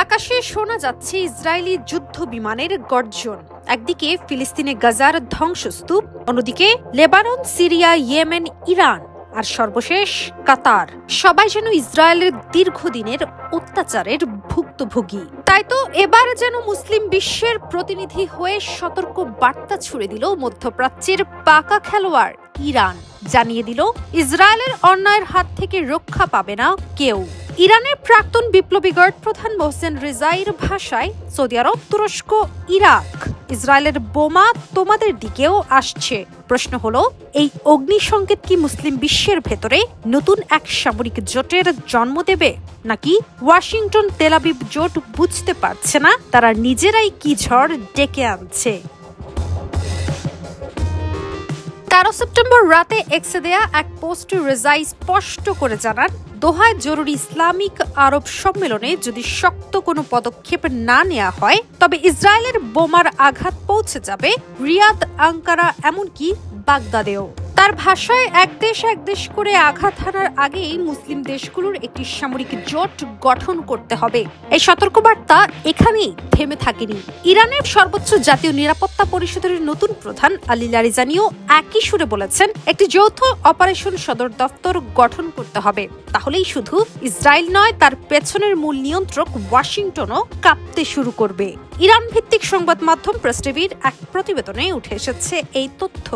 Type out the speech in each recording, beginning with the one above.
আকাশে শোনা যাচ্ছে ইসরায়েলি যুদ্ধ বিমানের গর্জন। একদিকে ফিলিস্তিনে গাজার ধ্বংসস্তূপ, অন্যদিকে লেবানন, সিরিয়া, ইয়েমেন, ইরান আর সর্বশেষ কাতার। সবাই যেন ইসরায়েলের দীর্ঘদিনের অত্যাচারের ভুক্তভোগী। তাই তো এবার যেন মুসলিম বিশ্বের প্রতিনিধি হয়ে সতর্ক বার্তা ছুড়ে দিল মধ্যপ্রাচ্যের পাকা খেলোয়াড় ইরান। জানিয়ে দিল ইসরায়েলের অন্যায়ের হাত থেকে রক্ষা পাবে না কেউ। ইরানের প্রাক্তন বিপ্লবী গার্ড প্রধান মোহসেন রেজাইর ভাষায়, সৌদি আরব, তুরস্ক, ইরাক, ইসরায়েলের বোমা তোমাদের দিকেও আসছে। প্রশ্ন হলো, এই অগ্নিসংকেত কি মুসলিম বিশ্বের ভেতরে নতুন এক সামরিক জোটের জন্ম দেবে, নাকি ওয়াশিংটন তেল আবিব জোট বুঝতে পারছে না তারা নিজেরাই কি ঝড় ডেকে আনছে? 13 সেপ্টেম্বর রাতে এক্সে দেয়া এক পোস্টে রেজাই স্পষ্ট করে জানান, দোহায় জরুরি ইসলামিক আরব সম্মেলনে যদি শক্ত কোনো পদক্ষেপ না নেওয়া হয় তবে ইসরায়েলের বোমার আঘাত পৌঁছে যাবে রিয়াদ, আঙ্কারা, এমনকি বাগদাদেও। তার ভাষায়, এক দেশ করে আঘাত হানার আগেই মুসলিম দেশগুলোর একটি সামরিক জোট গঠন করতে হবে। এই সতর্কবার্তা এখানেই থেমে থাকেনি। ইরানের সর্বোচ্চ জাতীয় নিরাপত্তা পরিষদের নতুন প্রধান আলী লারিজানিও একই সুরে বলেছেন, একটি যৌথ অপারেশন সদর দপ্তর গঠন করতে হবে। তাহলেই শুধু ইসরায়েল নয়, তার পেছনের মূল নিয়ন্ত্রক ওয়াশিংটনও কাঁপতে শুরু করবে। ইরান ভিত্তিক সংবাদ মাধ্যম প্রেস টিভির এক প্রতিবেদনে উঠে এসেছে এই তথ্য।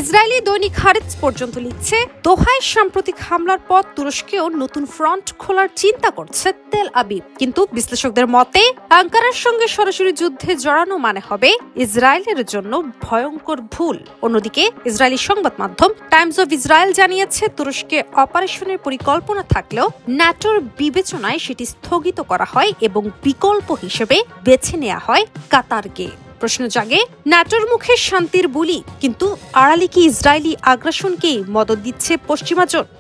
ইসরায়েলি দৈনিক হারেটস পর্যন্ত লিখছে, দোহায় সাম্প্রতিক হামলার পর তুরস্কেও নতুন ফ্রন্ট খোলার চিন্তা করছে তেল আবিব। কিন্তু বিশ্লেষকদের মতে আঙ্কারার সঙ্গে সরাসরি যুদ্ধে জড়ানো মানে হবে ইসরায়েলের জন্য ভয়ঙ্কর ভুল। অন্যদিকে ইসরায়েলি সংবাদ মাধ্যম টাইমস অফ ইসরায়েল জানিয়েছে, তুরস্কে অপারেশনের পরিকল্পনা থাকলেও ন্যাটোর বিবেচনায় সেটি স্থগিত করা হয় এবং বিকল্প হিসেবে বেছে নেওয়া হয় কাতারকে। প্রশ্ন জাগে, ন্যাটোর মুখে শান্তির বুলি, কিন্তু আড়ালে কি ইসরায়েলি আগ্রাসনকে মদদ দিচ্ছে পশ্চিমা জোট?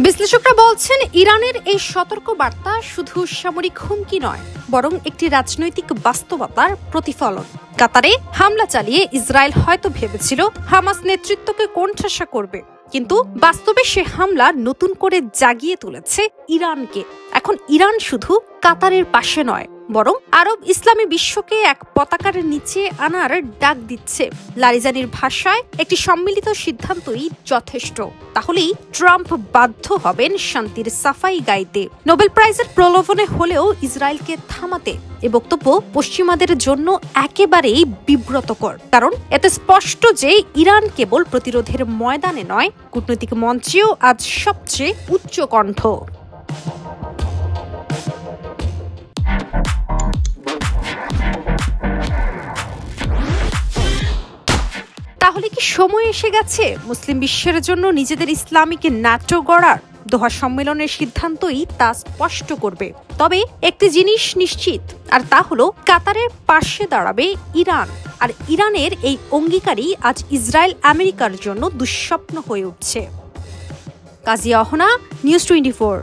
বিশ্লেষকরা বলছেন, ইরানের এই সতর্ক বার্তা শুধু সামরিক হুমকি নয়, বরং একটি রাজনৈতিক বাস্তবতার প্রতিফলন। কাতারে হামলা চালিয়ে ইসরায়েল হয়তো ভেবেছিল হামাস নেতৃত্বকে কোণঠাসা করবে, কিন্তু বাস্তবে সে হামলা নতুন করে জাগিয়ে তুলেছে ইরানকে। এখন ইরান শুধু কাতারের পাশে নয়, বরং আরব ইসলামী বিশ্বকে এক পতাকার নিচে আনার ডাক দিচ্ছে। লারিজানির ভাষায়, একটি সম্মিলিত সিদ্ধান্তই যথেষ্ট। তাহলেই ট্রাম্প বাধ্য হবেন শান্তির সাফাই গাইতে। নোবেল প্রাইজের প্রলোভনে হলেও ইসরায়েলকে থামাতে এ বক্তব্য পশ্চিমাদের জন্য একেবারেই বিব্রতকর। কারণ এতে স্পষ্ট যে ইরান কেবল প্রতিরোধের ময়দানে নয়, কূটনৈতিক মঞ্চেও আজ সবচেয়ে উচ্চ কণ্ঠ। তাহলে কি সময় এসে গেছে মুসলিম বিশ্বের জন্য নিজেদের ইসলামিক ন্যাটো গড়ার? দোহা সম্মেলনের সিদ্ধান্তই তা স্পষ্ট করবে। তবে একটি জিনিস নিশ্চিত, আর তা হলো কাতারের পাশে দাঁড়াবে ইরান। আর ইরানের এই অঙ্গীকারই আজ ইসরায়েল আমেরিকার জন্য দুঃস্বপ্ন হয়ে উঠছে। কাজিয়া অহনা, নিউজ 24।